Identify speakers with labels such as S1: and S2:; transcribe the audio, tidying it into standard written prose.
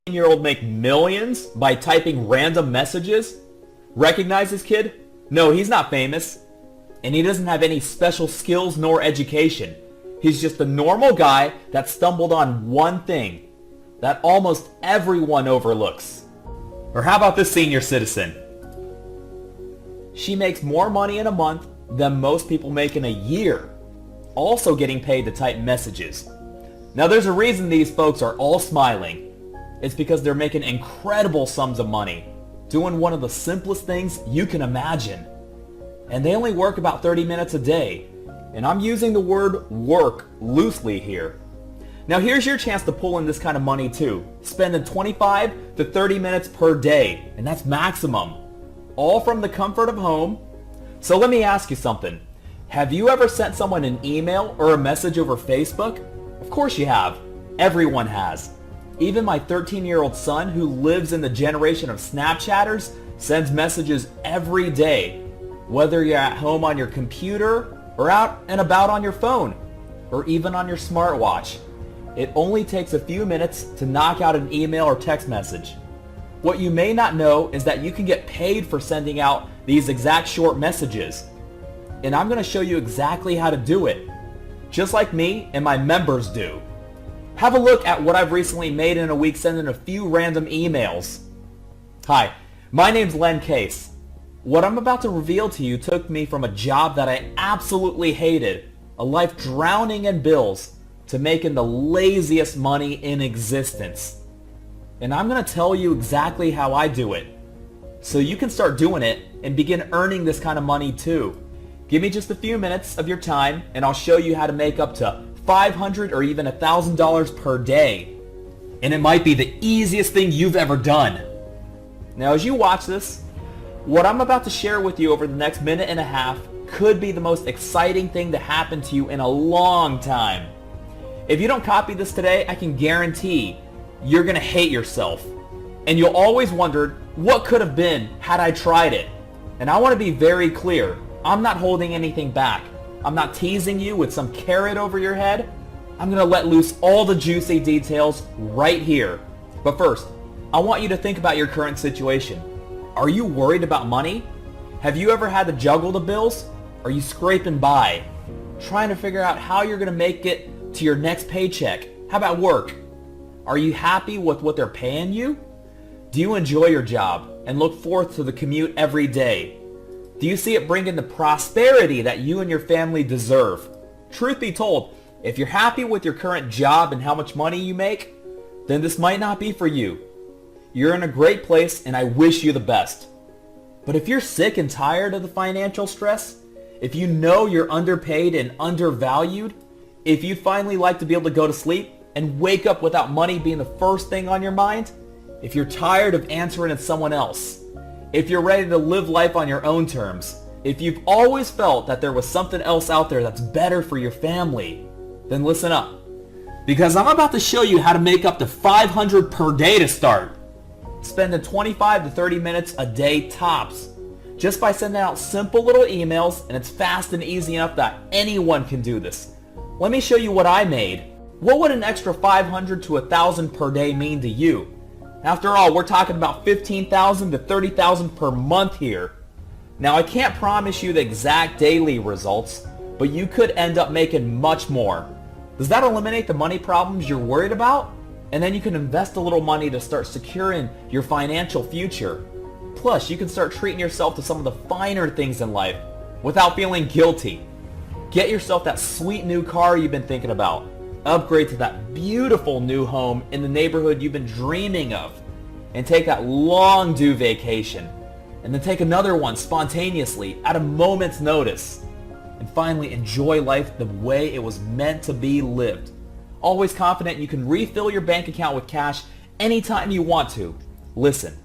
S1: 13-year-old make millions by typing random messages? Recognize this kid? No, he's not famous. And he doesn't have any special skills nor education. He's just a normal guy that stumbled on one thing that almost everyone overlooks. Or how about this senior citizen? She makes more money in a month than most people make in a year, also getting paid to type messages. Now there's a reason these folks are all smiling. It's because they're making incredible sums of money, doing one of the simplest things you can imagine. And they only work about 30 minutes a day. And I'm using the word work loosely here. Now here's your chance to pull in this kind of money too, spending 25 to 30 minutes per day, and that's maximum, all from the comfort of home. So let me ask you something. Have you ever sent someone an email or a message over Facebook? Of course you have. Everyone has. Even my 13-year-old son, who lives in the generation of Snapchatters, sends messages every day, whether you're at home on your computer or out and about on your phone, or even on your smartwatch. It only takes a few minutes to knock out an email or text message. What you may not know is that you can get paid for sending out these exact short messages. And I'm going to show you exactly how to do it, just like me and my members do. Have a look at what I've recently made in a week sending a few random emails. Hi, my name's Len Case. What I'm about to reveal to you took me from a job that I absolutely hated, a life drowning in bills, to making the laziest money in existence. And I'm going to tell you exactly how I do it, so you can start doing it and begin earning this kind of money too. Give me just a few minutes of your time and I'll show you how to make up to $500 or even $1,000 per day. And it might be the easiest thing you've ever done. Now as you watch this, what I'm about to share with you over the next minute and a half could be the most exciting thing to happen to you in a long time. If you don't copy this today, I can guarantee you're going to hate yourself. And you'll always wonder, what could have been had I tried it? And I want to be very clear. I'm not holding anything back. I'm not teasing you with some carrot over your head. I'm going to let loose all the juicy details right here. But first, I want you to think about your current situation. Are you worried about money? Have you ever had to juggle the bills? Are you scraping by? Trying to figure out how you're going to make it to your next paycheck? How about work? Are you happy with what they're paying you? Do you enjoy your job and look forth to the commute every day? Do you see it bringing the prosperity that you and your family deserve? Truth be told, if you're happy with your current job and how much money you make, then this might not be for you. You're in a great place and I wish you the best. But if you're sick and tired of the financial stress, if you know you're underpaid and undervalued, if you'd finally like to be able to go to sleep and wake up without money being the first thing on your mind, if you're tired of answering to someone else, if you're ready to live life on your own terms, if you've always felt that there was something else out there that's better for your family, then listen up. Because I'm about to show you how to make up to $500 per day to start. Spending 25 to 30 minutes a day tops, just by sending out simple little emails, and it's fast and easy enough that anyone can do this. Let me show you what I made. What would an extra $500 to $1,000 per day mean to you? After all, we're talking about $15,000 to $30,000 per month here. Now I can't promise you the exact daily results, but you could end up making much more. Does that eliminate the money problems you're worried about? And then you can invest a little money to start securing your financial future. Plus, you can start treating yourself to some of the finer things in life without feeling guilty. Get yourself that sweet new car you've been thinking about. Upgrade to that beautiful new home in the neighborhood you've been dreaming of. And take that long due vacation. And then take another one spontaneously at a moment's notice. And finally, enjoy life the way it was meant to be lived. Always confident you can refill your bank account with cash anytime you want to. Listen,